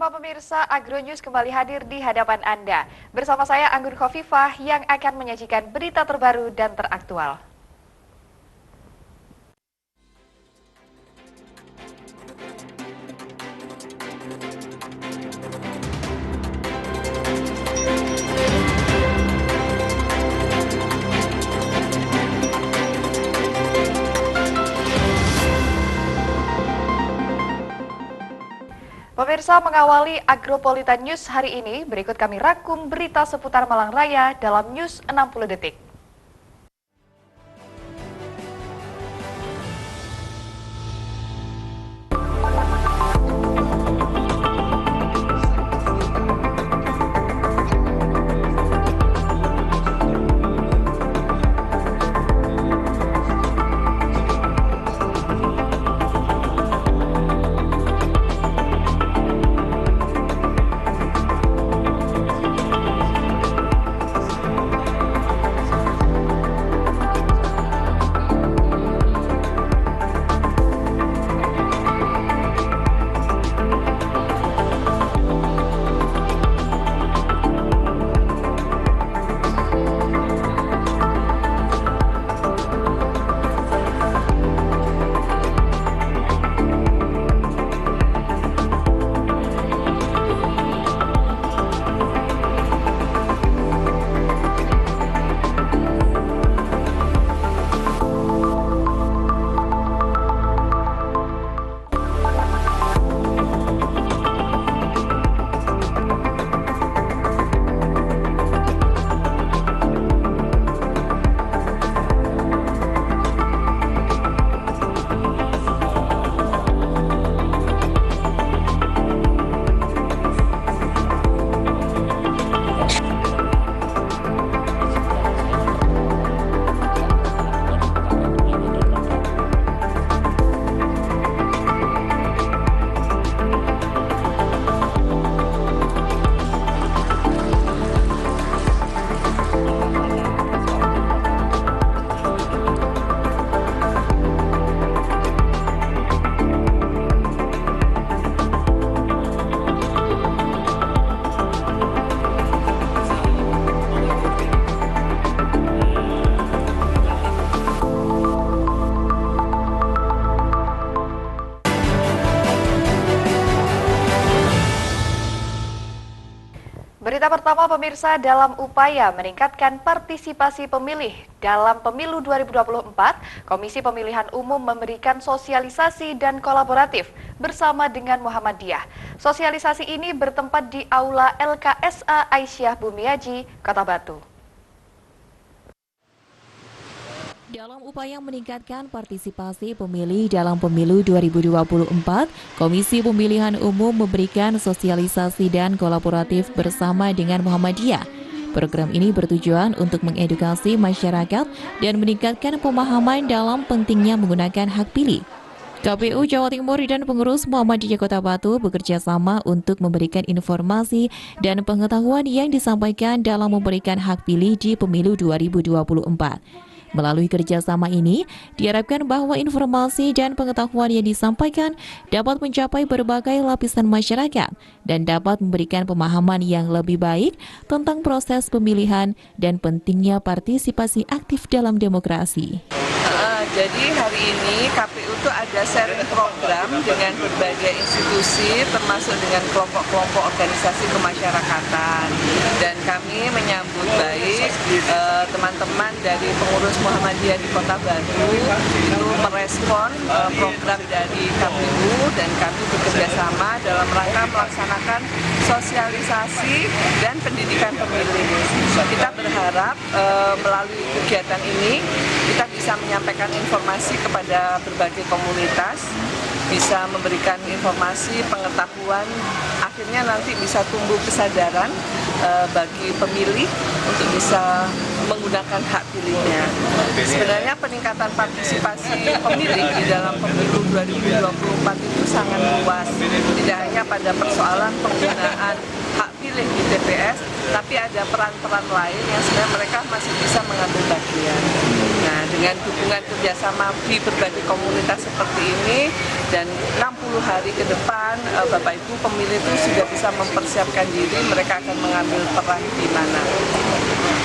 pertama pemirsa Agronews kembali hadir di hadapan Anda. Bersama saya Anggun Khofifah yang akan menyajikan berita terbaru dan teraktual. Pemirsa, mengawali Agropolitan News hari ini, berikut kami rangkum berita seputar Malang Raya dalam News 60 Detik. Berita pertama pemirsa, dalam upaya meningkatkan partisipasi pemilih dalam pemilu 2024, Komisi Pemilihan Umum memberikan sosialisasi dan kolaboratif bersama dengan Muhammadiyah. Sosialisasi ini bertempat di Aula LKSA Aisyah Bumiaji, Kota Batu. Dalam upaya meningkatkan partisipasi pemilih dalam pemilu 2024, Komisi Pemilihan Umum memberikan sosialisasi dan kolaboratif bersama dengan Muhammadiyah. Program ini bertujuan untuk mengedukasi masyarakat dan meningkatkan pemahaman dalam pentingnya menggunakan hak pilih. KPU Jawa Timur dan pengurus Muhammadiyah Kota Batu bekerja sama untuk memberikan informasi dan pengetahuan yang disampaikan dalam memberikan hak pilih di pemilu 2024. Melalui kerjasama ini, diharapkan bahwa informasi dan pengetahuan yang disampaikan dapat mencapai berbagai lapisan masyarakat dan dapat memberikan pemahaman yang lebih baik tentang proses pemilihan dan pentingnya partisipasi aktif dalam demokrasi. Jadi hari ini KPU itu ada sharing program dengan berbagai institusi termasuk dengan kelompok-kelompok organisasi kemasyarakatan, dan kami menyambut baik teman-teman dari pengurus Muhammadiyah di Kota Batu itu merespon program dari KPU, dan kami bekerja sama dalam rangka melaksanakan sosialisasi dan pendidikan pemilih. Kita berharap melalui kegiatan ini kita bisa menyampaikan informasi kepada berbagai komunitas, bisa memberikan informasi, pengetahuan, akhirnya nanti bisa tumbuh kesadaran bagi pemilih untuk bisa menggunakan hak pilihnya. Sebenarnya peningkatan partisipasi pemilih di dalam pemilu 2024 itu sangat luas, tidak hanya pada persoalan penggunaan hak pilih di TPS, tapi ada peran-peran lain yang sebenarnya mereka masih bisa mengambil bagian. Nah, dengan dukungan kerjasama di berbagai komunitas seperti ini, dan 60 hari ke depan Bapak Ibu pemilih itu sudah bisa mempersiapkan diri mereka akan mengambil peran di mana.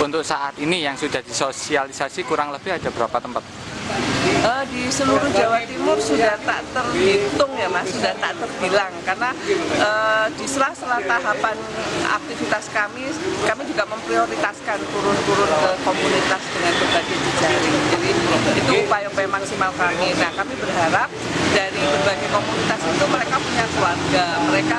Untuk saat ini yang sudah disosialisasi kurang lebih ada berapa tempat? Di seluruh Jawa Timur sudah tak terhitung ya Mas, sudah tak terbilang, karena di sela-sela tahapan aktivitas kami juga memprioritaskan turun-turun ke komunitas dengan berbagai jejaring. Jadi itu upaya-upaya maksimal kami. Nah, kami berharap dari berbagai komunitas itu mereka punya keluarga, mereka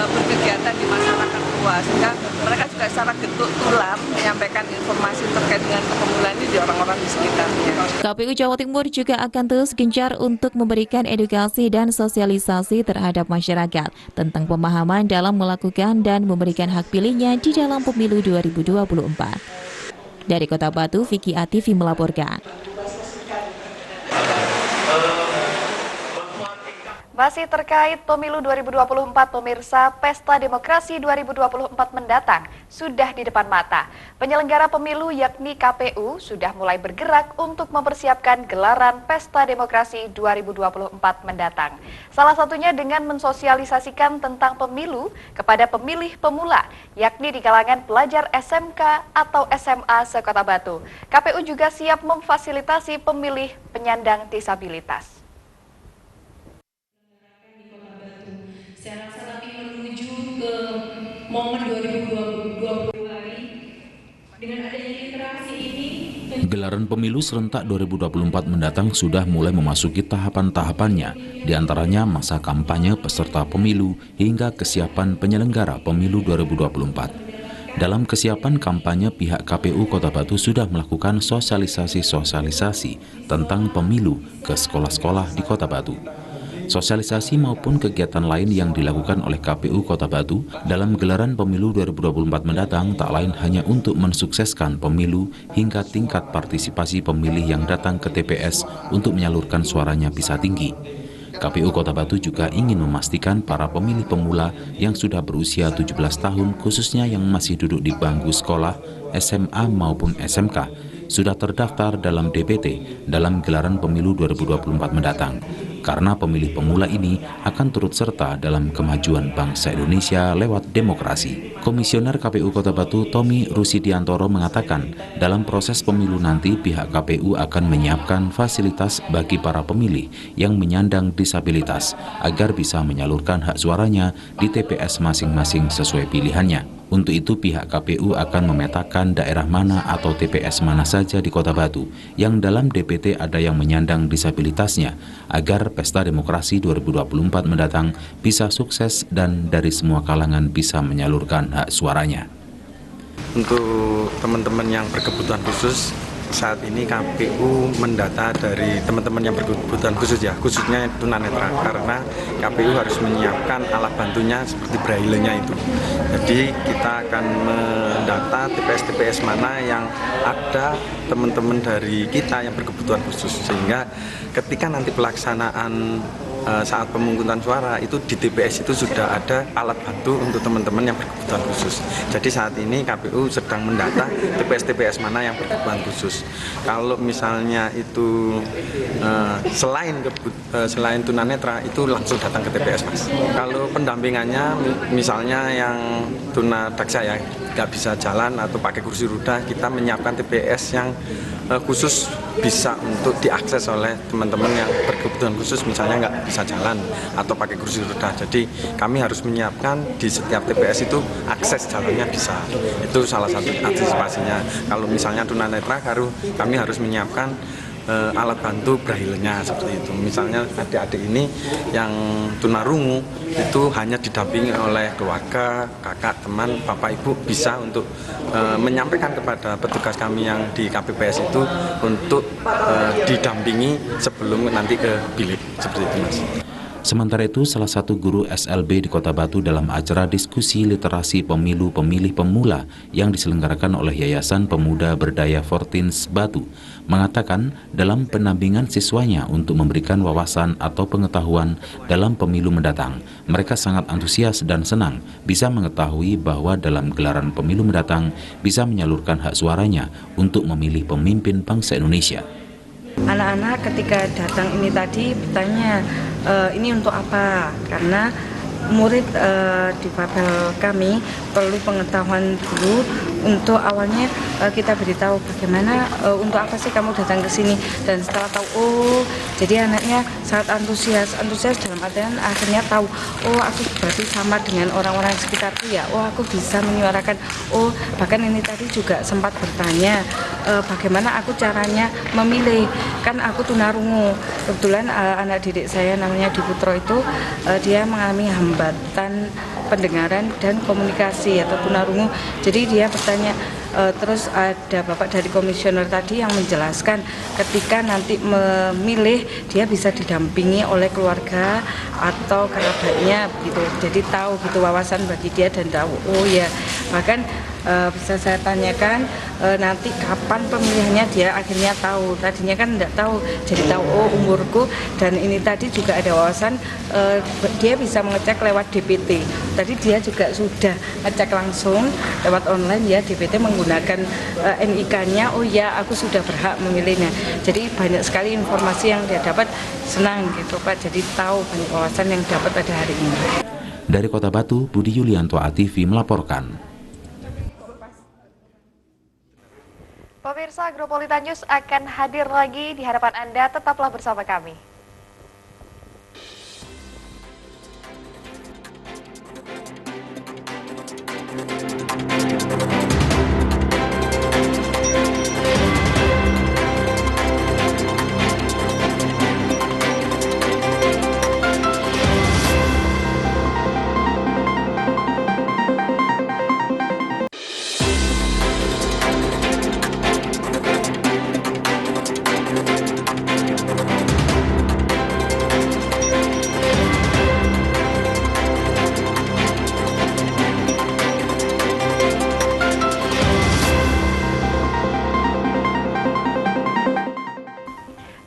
berkegiatan di masyarakat luas, sehingga mereka juga secara getuk tular menyampaikan informasi terkait dengan kepemiluan ini di orang-orang di sekitarnya. KPU Jawa Timur juga akan terus gencar untuk memberikan edukasi dan sosialisasi terhadap masyarakat tentang pemahaman dalam melakukan dan memberikan hak pilihnya di dalam pemilu 2024. Dari Kota Batu, Vicky ATV melaporkan. Masih terkait pemilu 2024, pemirsa, Pesta Demokrasi 2024 mendatang sudah di depan mata. Penyelenggara pemilu yakni KPU sudah mulai bergerak untuk mempersiapkan gelaran Pesta Demokrasi 2024 mendatang. Salah satunya dengan mensosialisasikan tentang pemilu kepada pemilih pemula, yakni di kalangan pelajar SMK atau SMA se-Kota Batu. KPU juga siap memfasilitasi pemilih penyandang disabilitas. Saya rasa kami menuju ke momen 2020 hari dengan adanya literasi ini. Gelaran pemilu serentak 2024 mendatang sudah mulai memasuki tahapan-tahapannya, diantaranya masa kampanye peserta pemilu hingga kesiapan penyelenggara pemilu 2024. Dalam kesiapan kampanye, pihak KPU Kota Batu sudah melakukan sosialisasi tentang pemilu ke sekolah-sekolah di Kota Batu. Sosialisasi maupun kegiatan lain yang dilakukan oleh KPU Kota Batu dalam gelaran pemilu 2024 mendatang tak lain hanya untuk mensukseskan pemilu hingga tingkat partisipasi pemilih yang datang ke TPS untuk menyalurkan suaranya bisa tinggi. KPU Kota Batu juga ingin memastikan para pemilih pemula yang sudah berusia 17 tahun khususnya yang masih duduk di bangku sekolah, SMA maupun SMK sudah terdaftar dalam DPT dalam gelaran pemilu 2024 mendatang. Karena pemilih pemula ini akan turut serta dalam kemajuan bangsa Indonesia lewat demokrasi. Komisioner KPU Kota Batu Tommy Rusidiantoro mengatakan, dalam proses pemilu nanti pihak KPU akan menyiapkan fasilitas bagi para pemilih yang menyandang disabilitas agar bisa menyalurkan hak suaranya di TPS masing-masing sesuai pilihannya. Untuk itu pihak KPU akan memetakan daerah mana atau TPS mana saja di Kota Batu yang dalam DPT ada yang menyandang disabilitasnya agar Pesta Demokrasi 2024 mendatang bisa sukses dan dari semua kalangan bisa menyalurkan hak suaranya. Untuk teman-teman yang berkebutuhan khusus, saat ini KPU mendata dari teman-teman yang berkebutuhan khusus ya, khususnya tunanetra, karena KPU harus menyiapkan alat bantunya seperti braille-nya itu. Jadi kita akan mendata TPS-TPS mana yang ada teman-teman dari kita yang berkebutuhan khusus, sehingga ketika nanti pelaksanaan saat pemungutan suara itu di TPS itu sudah ada alat bantu untuk teman-teman yang berkebutuhan khusus. Jadi saat ini KPU sedang mendata TPS-TPS mana yang berkebutuhan khusus. Kalau misalnya itu selain tunanetra itu langsung datang ke TPS, Mas. Kalau pendampingannya misalnya yang tunadaksa ya nggak bisa jalan atau pakai kursi roda, kita menyiapkan TPS yang khusus bisa untuk diakses oleh teman-teman yang berkebutuhan khusus, misalnya nggak bisa jalan atau pakai kursi roda. Jadi kami harus menyiapkan di setiap TPS itu akses jalannya bisa. Itu salah satu antisipasinya. Kalau misalnya tunanetra, kami harus menyiapkan alat bantu braille-nya seperti itu. Misalnya adik-adik ini yang tunarungu itu hanya didampingi oleh keluarga, kakak, teman, bapak, ibu bisa untuk menyampaikan kepada petugas kami yang di KPPS itu untuk didampingi sebelum nanti ke bilik seperti itu, Mas. Sementara itu, salah satu guru SLB di Kota Batu dalam acara diskusi literasi pemilu pemilih pemula yang diselenggarakan oleh Yayasan Pemuda Berdaya Fortins Batu mengatakan dalam pendampingan siswanya untuk memberikan wawasan atau pengetahuan dalam pemilu mendatang, mereka sangat antusias dan senang bisa mengetahui bahwa dalam gelaran pemilu mendatang bisa menyalurkan hak suaranya untuk memilih pemimpin bangsa Indonesia. Anak-anak ketika datang ini tadi bertanya, ini untuk apa? Karena murid difabel kami perlu pengetahuan dulu untuk awalnya kita beritahu bagaimana untuk apa sih kamu datang ke sini, dan setelah tahu jadi anaknya sangat antusias dalam artian akhirnya tahu aku berarti sama dengan orang-orang sekitarku ya, aku bisa menyuarakan, bahkan ini tadi juga sempat bertanya bagaimana aku caranya memilih, kan aku tunarungu, kebetulan anak didik saya namanya Diputro itu dia mengalami hambatan pendengaran dan komunikasi atau tunarungu, jadi dia bertanya. Terus ada Bapak dari komisioner tadi yang menjelaskan ketika nanti memilih dia bisa didampingi oleh keluarga atau kerabatnya gitu. Jadi tahu gitu wawasan bagi dia dan tahu bahkan bisa saya tanyakan nanti kapan pemilihannya, dia akhirnya tahu. Tadinya kan tidak tahu, jadi tahu umurku, dan ini tadi juga ada wawasan dia bisa mengecek lewat DPT. Tadi dia juga sudah ngecek langsung lewat online ya, DPT menggunakan NIK-nya, aku sudah berhak memilihnya. Jadi banyak sekali informasi yang dia dapat, senang gitu Pak, jadi tahu banyak wawasan yang dapat pada hari ini. Dari Kota Batu, Budi Yulianto, ATV melaporkan. Pemirsa, Agropolitan News akan hadir lagi di hadapan Anda, tetaplah bersama kami.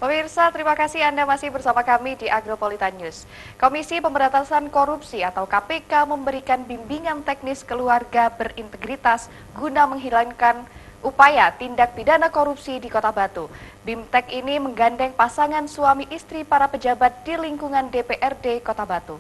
Pemirsa, terima kasih Anda masih bersama kami di Agropolitan News. Komisi Pemberantasan Korupsi atau KPK memberikan bimbingan teknis keluarga berintegritas guna menghilangkan upaya tindak pidana korupsi di Kota Batu. BIMTEK ini menggandeng pasangan suami istri para pejabat di lingkungan DPRD Kota Batu.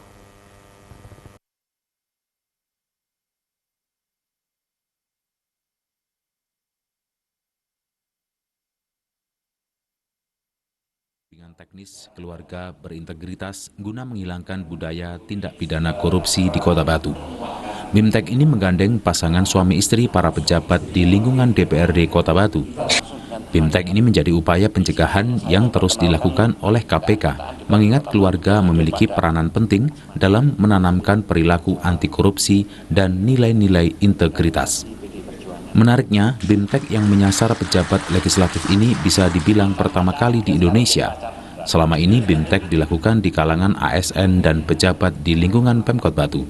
Bimbingan teknis keluarga berintegritas guna menghilangkan budaya tindak pidana korupsi di Kota Batu. BIMTEK ini menggandeng pasangan suami istri para pejabat di lingkungan DPRD Kota Batu. BIMTEK ini menjadi upaya pencegahan yang terus dilakukan oleh KPK, mengingat keluarga memiliki peranan penting dalam menanamkan perilaku anti korupsi dan nilai-nilai integritas. Menariknya, BIMTEK yang menyasar pejabat legislatif ini bisa dibilang pertama kali di Indonesia. Selama ini BIMTEK dilakukan di kalangan ASN dan pejabat di lingkungan Pemkot Batu.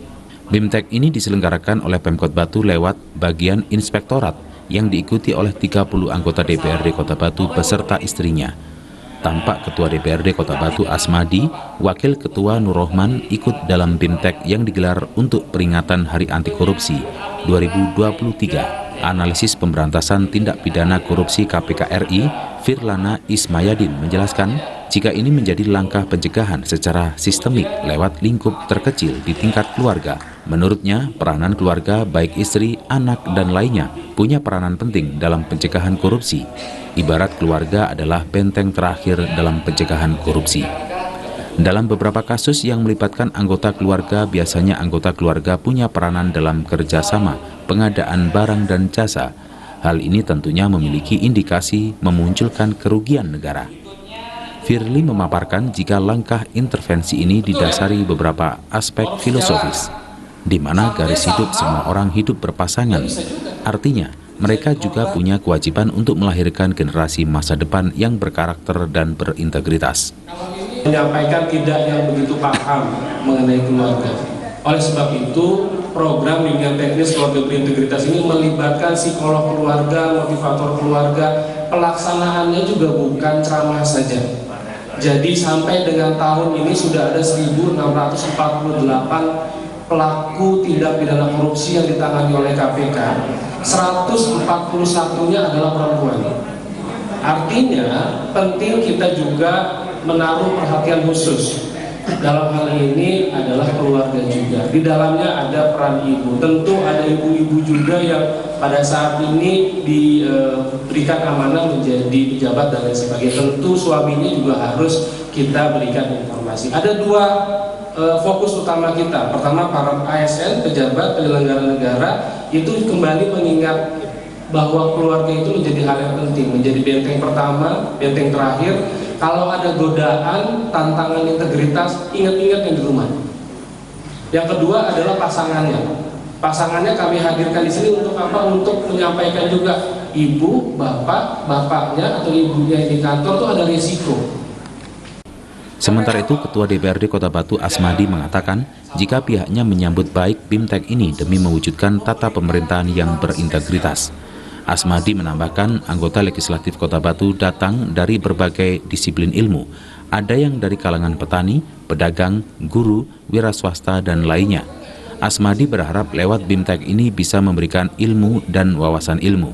BIMTEK ini diselenggarakan oleh Pemkot Batu lewat bagian inspektorat yang diikuti oleh 30 anggota DPRD Kota Batu beserta istrinya. Tampak Ketua DPRD Kota Batu Asmadi, Wakil Ketua Nurrohman ikut dalam BIMTEK yang digelar untuk peringatan Hari Anti Korupsi 2023. Analisis Pemberantasan Tindak Pidana Korupsi KPK RI, Firlana Ismayadin menjelaskan, jika ini menjadi langkah pencegahan secara sistemik lewat lingkup terkecil di tingkat keluarga. Menurutnya, peranan keluarga baik istri, anak, dan lainnya punya peranan penting dalam pencegahan korupsi. Ibarat keluarga adalah benteng terakhir dalam pencegahan korupsi. Dalam beberapa kasus yang melibatkan anggota keluarga, biasanya anggota keluarga punya peranan dalam kerjasama, pengadaan barang dan jasa. Hal ini tentunya memiliki indikasi memunculkan kerugian negara. Firly memaparkan jika langkah intervensi ini didasari beberapa aspek filosofis, di mana garis hidup semua orang hidup berpasangan. Artinya, mereka juga punya kewajiban untuk melahirkan generasi masa depan yang berkarakter dan berintegritas. Menyampaikan tidak yang begitu paham mengenai keluarga. Oleh sebab itu, program bimbingan teknis keluarga berintegritas ini melibatkan psikolog keluarga, motivator keluarga. Pelaksanaannya juga bukan ceramah saja. Jadi sampai dengan tahun ini sudah ada 1.648 pelaku tindak pidana korupsi yang ditangani oleh KPK. 141-nya adalah perempuan. Artinya penting kita juga menaruh perhatian khusus. Dalam hal ini adalah keluarga juga. Di dalamnya ada peran ibu. Tentu ada ibu-ibu juga yang pada saat ini diberikan amanah menjadi pejabat dan lain sebagainya. Tentu suaminya juga harus kita berikan informasi. Ada dua fokus utama kita. Pertama, para ASN, pejabat penyelenggara negara, itu kembali mengingat bahwa keluarga itu menjadi hal yang penting, menjadi benteng pertama, benteng terakhir. Kalau ada godaan, tantangan integritas, ingat-ingat yang di rumah. Yang kedua adalah pasangannya. Pasangannya kami hadirkan di sini untuk apa? Untuk menyampaikan juga ibu, bapak, bapaknya atau ibunya di kantor itu ada risiko. Sementara itu, Ketua DPRD Kota Batu Asmadi mengatakan jika pihaknya menyambut baik BIMTEK ini demi mewujudkan tata pemerintahan yang berintegritas. Asmadi menambahkan anggota legislatif Kota Batu datang dari berbagai disiplin ilmu. Ada yang dari kalangan petani, pedagang, guru, wira swasta, dan lainnya. Asmadi berharap lewat BIMTEK ini bisa memberikan ilmu dan wawasan ilmu.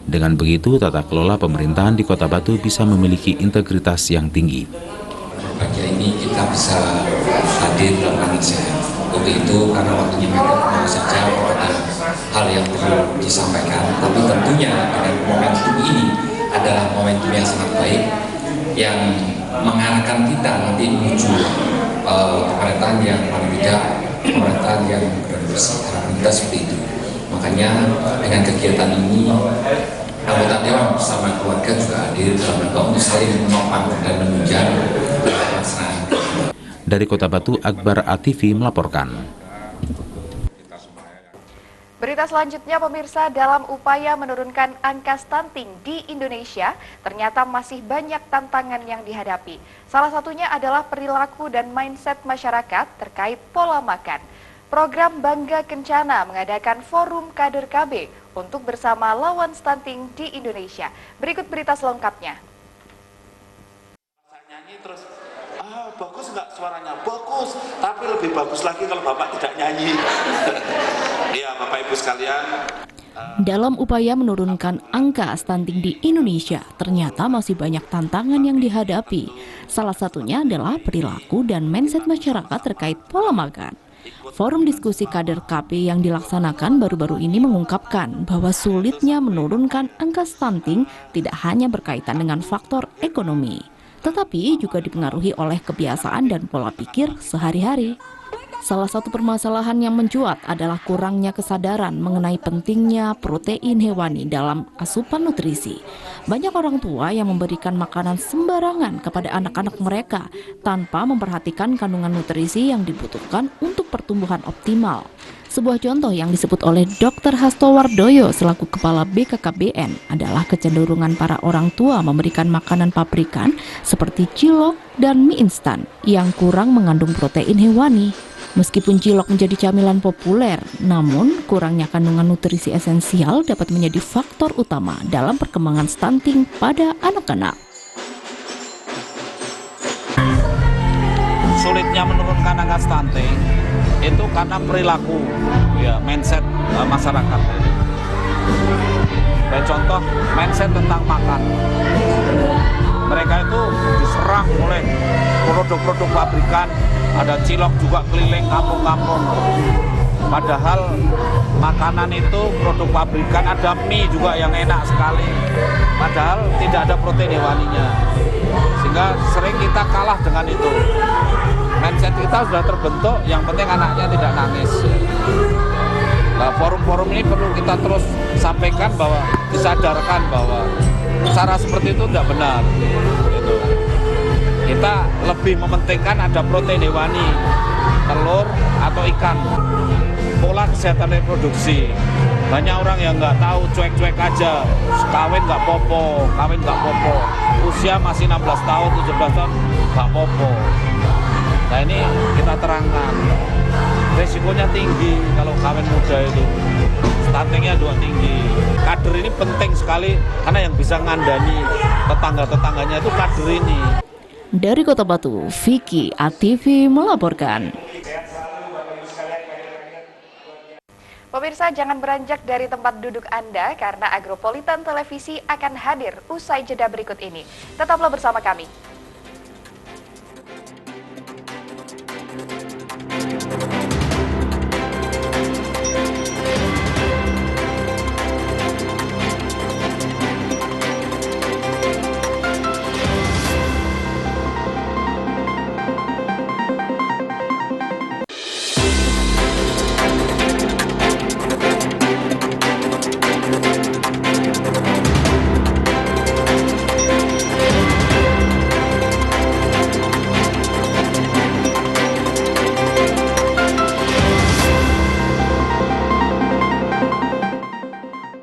Dengan begitu, tata kelola pemerintahan di Kota Batu bisa memiliki integritas yang tinggi. Bagian ini kita bisa hadir dalam nasihat. Untuk itu karena waktunya mau saja ada hal yang perlu disampaikan, tapi tentunya dengan momentum ini adalah momentum yang sangat baik yang mengarahkan kita nanti menuju pemerintahan yang paling tidak pemerintahan yang bersih. Harapan kita seperti itu. Makanya dengan kegiatan ini anggota dewan bersama keluarga juga hadir dalam rangka untuk saling menopang dan menunjang pelaksanaan. Dari Kota Batu, Akbar ATV melaporkan. Berita selanjutnya, pemirsa, dalam upaya menurunkan angka stunting di Indonesia, ternyata masih banyak tantangan yang dihadapi. Salah satunya adalah perilaku dan mindset masyarakat terkait pola makan. Program Bangga Kencana mengadakan forum kader KB untuk bersama lawan stunting di Indonesia. Berikut berita selengkapnya. Nyanyi terus, bagus nggak suaranya? Bagus, tapi lebih bagus lagi kalau Bapak tidak nyanyi. Ya, Bapak Ibu sekalian. Dalam upaya menurunkan angka stunting di Indonesia, ternyata masih banyak tantangan yang dihadapi. Salah satunya adalah perilaku dan mindset masyarakat terkait pola makan. Forum diskusi kader KP yang dilaksanakan baru-baru ini mengungkapkan bahwa sulitnya menurunkan angka stunting tidak hanya berkaitan dengan faktor ekonomi, tetapi juga dipengaruhi oleh kebiasaan dan pola pikir sehari-hari. Salah satu permasalahan yang mencuat adalah kurangnya kesadaran mengenai pentingnya protein hewani dalam asupan nutrisi. Banyak orang tua yang memberikan makanan sembarangan kepada anak-anak mereka tanpa memperhatikan kandungan nutrisi yang dibutuhkan untuk pertumbuhan optimal. Sebuah contoh yang disebut oleh Dr. Hasto Wardoyo selaku Kepala BKKBN adalah kecenderungan para orang tua memberikan makanan pabrikan seperti cilok dan mie instan yang kurang mengandung protein hewani. Meskipun cilok menjadi camilan populer, namun kurangnya kandungan nutrisi esensial dapat menjadi faktor utama dalam perkembangan stunting pada anak-anak. Sulitnya menurunkan angka stunting itu karena perilaku, ya, mindset masyarakat. Kayak contoh, mindset tentang makan. Mereka itu diserang oleh produk-produk pabrikan, ada cilok juga keliling kampung-kampung. Padahal makanan itu produk pabrikan, ada mie juga yang enak sekali. Padahal tidak ada protein hewaninya. Sehingga sering kita kalah dengan itu. Mindset kita sudah terbentuk, yang penting anaknya tidak nangis. Nah, forum-forum ini perlu kita terus sampaikan bahwa disadarkan bahwa cara seperti itu tidak benar. Gitu. Kita lebih mementingkan ada protein hewani, telur atau ikan. Pola kesehatan reproduksi. Banyak orang yang nggak tahu, cuek-cuek aja. Kawin nggak popo, kawin nggak popo. Usia masih 16 tahun, 17 tahun nggak popo. Nah ini kita terangkan. Resikonya tinggi kalau kawin muda itu. Stuntingnya juga tinggi. Kader ini penting sekali karena yang bisa ngandani tetangga-tetangganya itu kader ini. Dari Kota Batu, Vicky ATV melaporkan. Pemirsa, jangan beranjak dari tempat duduk Anda karena Agropolitan Televisi akan hadir usai jeda berikut ini. Tetaplah bersama kami.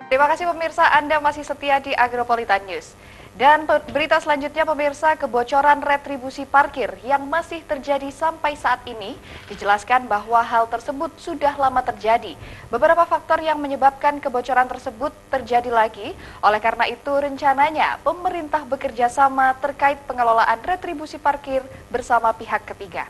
Terima kasih pemirsa, Anda masih setia di Agropolitan News. Dan berita selanjutnya pemirsa, kebocoran retribusi parkir yang masih terjadi sampai saat ini dijelaskan bahwa hal tersebut sudah lama terjadi. Beberapa faktor yang menyebabkan kebocoran tersebut terjadi lagi, oleh karena itu rencananya pemerintah bekerja sama terkait pengelolaan retribusi parkir bersama pihak ketiga.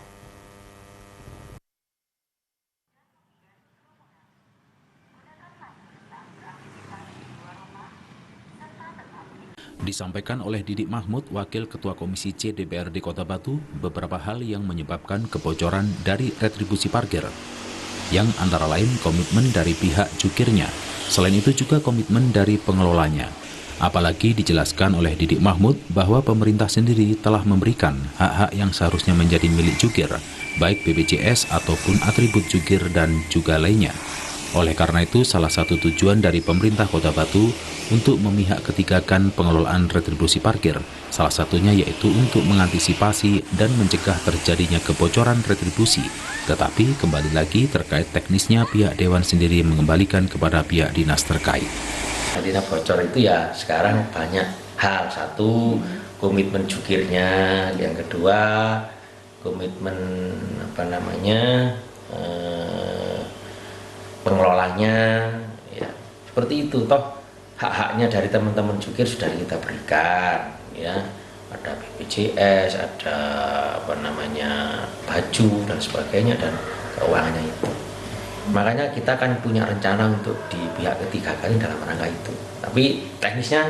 Disampaikan oleh Didik Mahmud, Wakil Ketua Komisi C DPRD Kota Batu, beberapa hal yang menyebabkan kebocoran dari retribusi parkir, yang antara lain komitmen dari pihak jukirnya, selain itu juga komitmen dari pengelolanya. Apalagi dijelaskan oleh Didik Mahmud bahwa pemerintah sendiri telah memberikan hak-hak yang seharusnya menjadi milik jukir, baik BPJS ataupun atribut jukir dan juga lainnya. Oleh karena itu, salah satu tujuan dari pemerintah Kota Batu untuk memihak ketigakan pengelolaan retribusi parkir, salah satunya yaitu untuk mengantisipasi dan mencegah terjadinya kebocoran retribusi. Tetapi kembali lagi terkait teknisnya pihak Dewan sendiri mengembalikan kepada pihak dinas terkait. Artinya bocor itu ya sekarang banyak hal. Satu, komitmen jukirnya, yang kedua komitmen pengelolanya, ya seperti itu. Toh hak-haknya dari teman-teman jukir sudah kita berikan, ya ada BPJS, ada baju dan sebagainya dan keuangannya itu. Makanya kita kan punya rencana untuk di pihak ketiga kali dalam rangka itu. Tapi teknisnya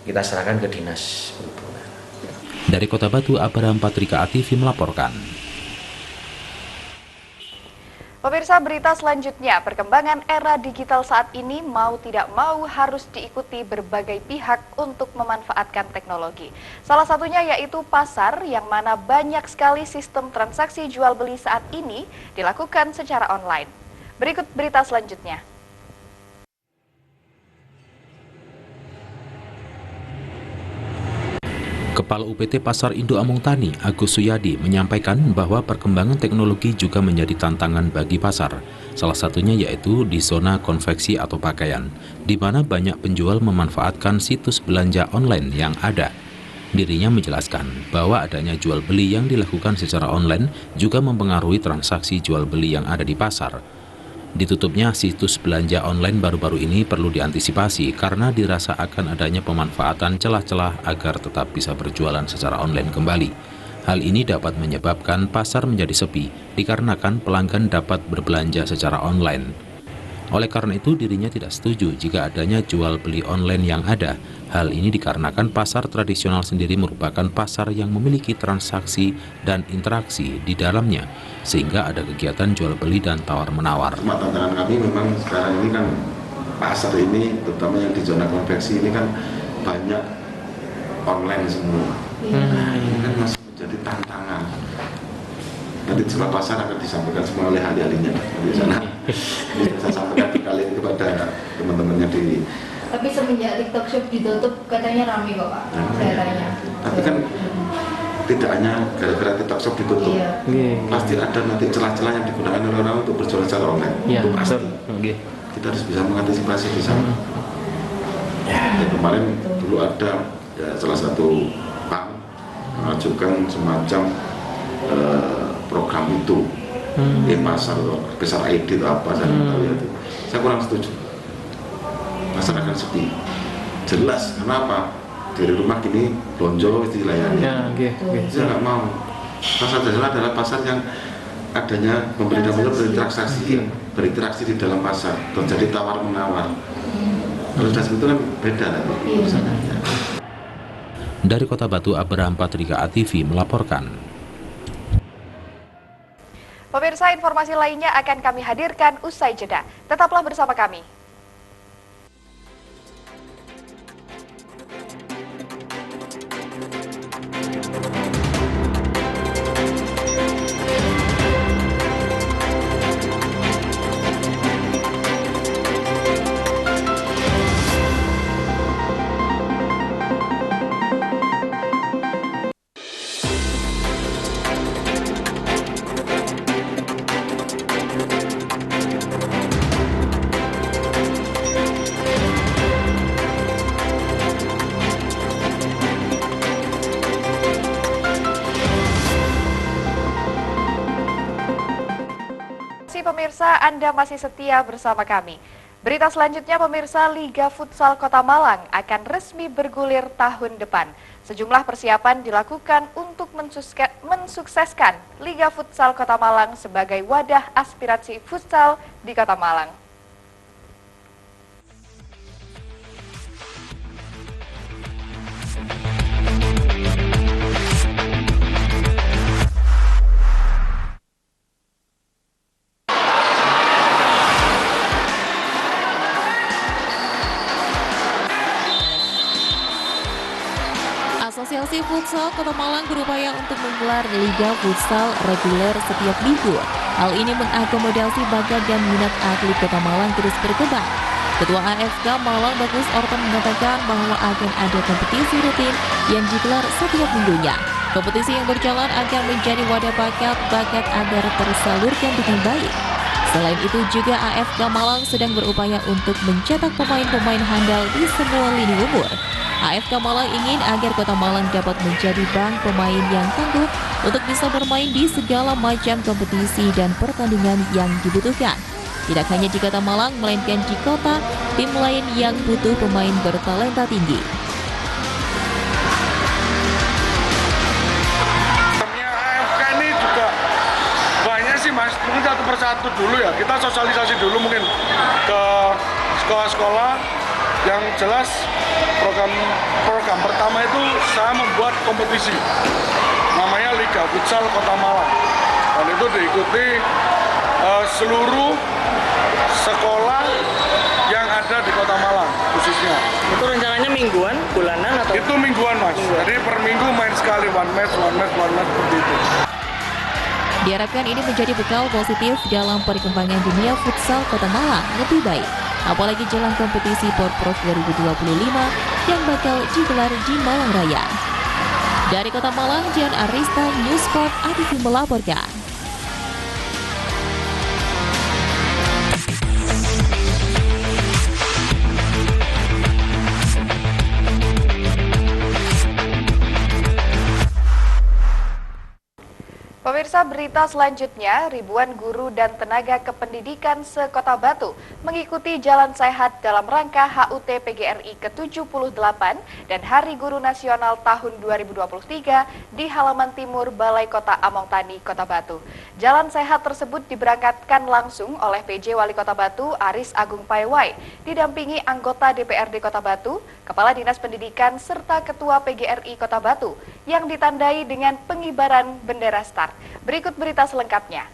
kita serahkan ke dinas perhubungan. Dari Kota Batu, Abraham Patrika ATV melaporkan. Pemirsa, berita selanjutnya, perkembangan era digital saat ini mau tidak mau harus diikuti berbagai pihak untuk memanfaatkan teknologi. Salah satunya yaitu pasar, yang mana banyak sekali sistem transaksi jual beli saat ini dilakukan secara online. Berikut berita selanjutnya. Kepala UPT Pasar Induk Amung Tani, Agus Suyadi, menyampaikan bahwa perkembangan teknologi juga menjadi tantangan bagi pasar. Salah satunya yaitu di zona konveksi atau pakaian, di mana banyak penjual memanfaatkan situs belanja online yang ada. Dirinya menjelaskan bahwa adanya jual beli yang dilakukan secara online juga mempengaruhi transaksi jual beli yang ada di pasar. Ditutupnya situs belanja online baru-baru ini perlu diantisipasi karena dirasa akan adanya pemanfaatan celah-celah agar tetap bisa berjualan secara online kembali. Hal ini dapat menyebabkan pasar menjadi sepi dikarenakan pelanggan dapat berbelanja secara online. Oleh karena itu, dirinya tidak setuju jika adanya jual beli online yang ada. Hal ini dikarenakan pasar tradisional sendiri merupakan pasar yang memiliki transaksi dan interaksi di dalamnya, sehingga ada kegiatan jual beli dan tawar-menawar. Cuma tantangan kami memang sekarang ini kan pasar ini, terutama yang di zona konveksi ini kan banyak online semua. Nah, ini kan masih menjadi tantangan. Nanti setelah pasar akan disampaikan semua oleh ahli-ahlinya di sana. Ini saya sampaikan kali ini kepada teman-temannya di. Tapi semenjak TikTok Shop ditutup katanya ramai kok Pak. Saya tanya. Tapi kan tidak hanya gara-gara TikTok Shop ditutup, pasti ada nanti celah-celah yang digunakan oleh orang untuk berjualan secara online. Itu pasti. Kita harus bisa mengantisipasi di sana. Dan kemarin dulu ada ya, salah satu bank mengajukan semacam program itu, pasar besar ID atau apa, saya tahu ya itu. Saya kurang setuju. Pasar akan sepi. Jelas, kenapa? Dari rumah gini, lonjo istilahnya. Saya nggak mau. Pasar tradisional adalah pasar yang adanya pembeli dan penjual berinteraksi di dalam pasar, terjadi tawar menawar. Kalau sudah seperti itu kan beda nanti. Dari Kota Batu, Abraham Patrika ATV melaporkan. Pemirsa, informasi lainnya akan kami hadirkan usai jeda. Tetaplah bersama kami. Pemirsa, Anda masih setia bersama kami. Berita selanjutnya, pemirsa, Liga Futsal Kota Malang akan resmi bergulir tahun depan. Sejumlah persiapan dilakukan untuk mensukseskan Liga Futsal Kota Malang sebagai wadah aspirasi futsal di Kota Malang. Asosiasi Futsal Kota Malang berupaya untuk menggelar Liga Futsal reguler setiap minggu. Hal ini mengakomodasi bakat dan minat atlet Kota Malang terus berkembang. Ketua AFK Malang Bagus Orton mengatakan bahwa akan ada kompetisi rutin yang digelar setiap minggunya. Kompetisi yang berjalan akan menjadi wadah bakat agar tersalurkan dengan baik. Selain itu juga AFK Malang sedang berupaya untuk mencetak pemain-pemain handal di semua lini umur. AFK Malang ingin agar Kota Malang dapat menjadi bank pemain yang tangguh untuk bisa bermain di segala macam kompetisi dan pertandingan yang dibutuhkan. Tidak hanya di Kota Malang, melainkan di kota tim lain yang butuh pemain bertalenta tinggi. AFK ini juga banyak sih Mas, mungkin satu persatu dulu ya, kita sosialisasi dulu mungkin ke sekolah-sekolah. Yang jelas program pertama itu saya membuat kompetisi namanya Liga Futsal Kota Malang, dan itu diikuti seluruh sekolah yang ada di Kota Malang khususnya. Itu rencananya mingguan, bulanan atau? Itu mingguan Mas, jadi per minggu main sekali, one match seperti itu. Diharapkan ini menjadi bekal positif dalam perkembangan dunia futsal Kota Malang lebih baik. Apalagi jelang kompetisi Porprov 2025 yang bakal digelar di Malang Raya. Dari Kota Malang, Jian Arista, News Sport ATV melaporkan. Pemirsa, berita selanjutnya, ribuan guru dan tenaga kependidikan se-Kota Batu mengikuti Jalan Sehat dalam rangka HUT PGRI ke-78 dan Hari Guru Nasional tahun 2023 di halaman timur Balai Kota Among Tani, Kota Batu. Jalan Sehat tersebut diberangkatkan langsung oleh PJ Wali Kota Batu, Aris Agung Paiwai, didampingi anggota DPRD Kota Batu, Kepala Dinas Pendidikan, serta Ketua PGRI Kota Batu, yang ditandai dengan pengibaran bendera start. Berikut berita selengkapnya.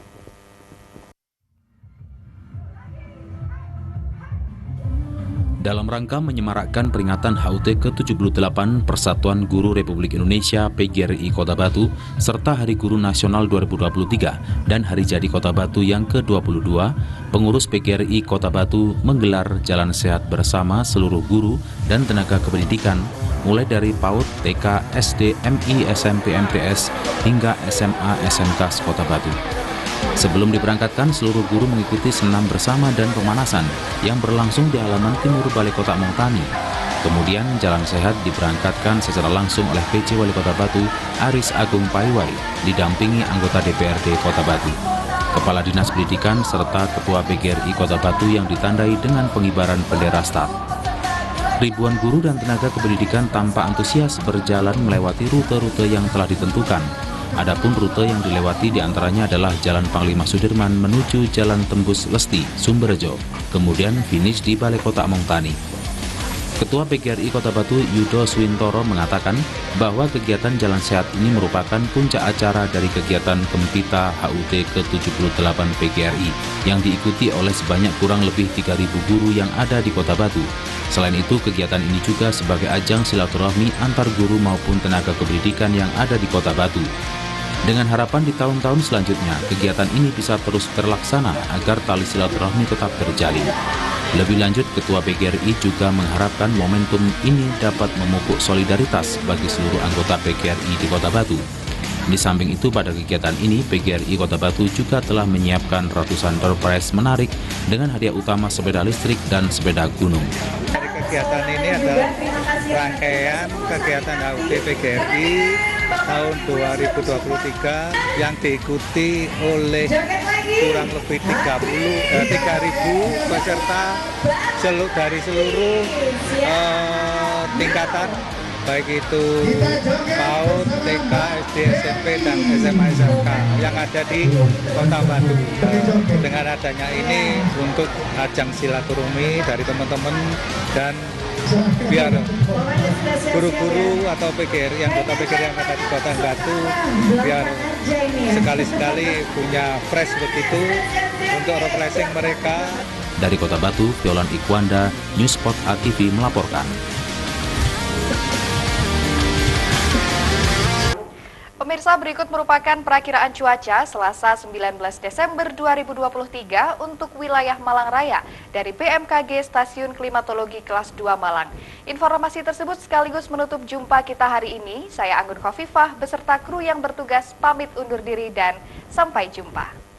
Dalam rangka menyemarakkan peringatan HUT ke-78 Persatuan Guru Republik Indonesia PGRI Kota Batu serta Hari Guru Nasional 2023 dan Hari Jadi Kota Batu yang ke-22, pengurus PGRI Kota Batu menggelar Jalan Sehat bersama seluruh guru dan tenaga kependidikan mulai dari PAUD, TK, SD, MI, SMP, MTS hingga SMA, SMK Kota Batu. Sebelum diberangkatkan, seluruh guru mengikuti senam bersama dan pemanasan yang berlangsung di halaman timur Balai Kota Among Tani. Kemudian Jalan Sehat diberangkatkan secara langsung oleh PJ Wali Kota Batu, Aris Agung Paiwai, didampingi anggota DPRD Kota Batu, Kepala Dinas Pendidikan, serta Ketua PGRI Kota Batu yang ditandai dengan pengibaran bendera start. Ribuan guru dan tenaga kependidikan tanpa antusias berjalan melewati rute-rute yang telah ditentukan. Adapun rute yang dilewati diantaranya adalah Jalan Panglima Sudirman menuju Jalan Tembus Lesti, Sumberjo, kemudian finish di Balai Kota Mongtani. Ketua PGRI Kota Batu Yudo Swintoro mengatakan bahwa kegiatan Jalan Sehat ini merupakan puncak acara dari kegiatan Kempita HUT ke-78 PGRI yang diikuti oleh sebanyak kurang lebih 3.000 guru yang ada di Kota Batu. Selain itu, kegiatan ini juga sebagai ajang silaturahmi antar guru maupun tenaga kependidikan yang ada di Kota Batu. Dengan harapan di tahun-tahun selanjutnya, kegiatan ini bisa terus terlaksana agar tali silaturahmi tetap terjalin. Lebih lanjut, Ketua PGRI juga mengharapkan momentum ini dapat memupuk solidaritas bagi seluruh anggota PGRI di Kota Batu. Di samping itu, pada kegiatan ini, PGRI Kota Batu juga telah menyiapkan ratusan door prize menarik dengan hadiah utama sepeda listrik dan sepeda gunung. Dari kegiatan ini adalah rangkaian kegiatan HUT PGRI tahun 2023 yang diikuti oleh kurang lebih 3.000 peserta dari seluruh tingkatan, baik itu PAUD, TK, SD, SMP, dan SMA SMK yang ada di Kota Batu. Dengan adanya ini untuk ajang silaturahmi dari teman-teman dan biar guru-guru atau PGRI, anggota PGRI yang ada di Kota Batu biar sekali-sekali punya fresh begitu untuk refreshing mereka. Dari Kota Batu, Violan Ikwanda, Newsport ATV melaporkan. Pemirsa, berikut merupakan perakiraan cuaca Selasa 19 Desember 2023 untuk wilayah Malang Raya dari BMKG Stasiun Klimatologi Kelas 2 Malang. Informasi tersebut sekaligus menutup jumpa kita hari ini. Saya Anggun Khofifah beserta kru yang bertugas pamit undur diri dan sampai jumpa.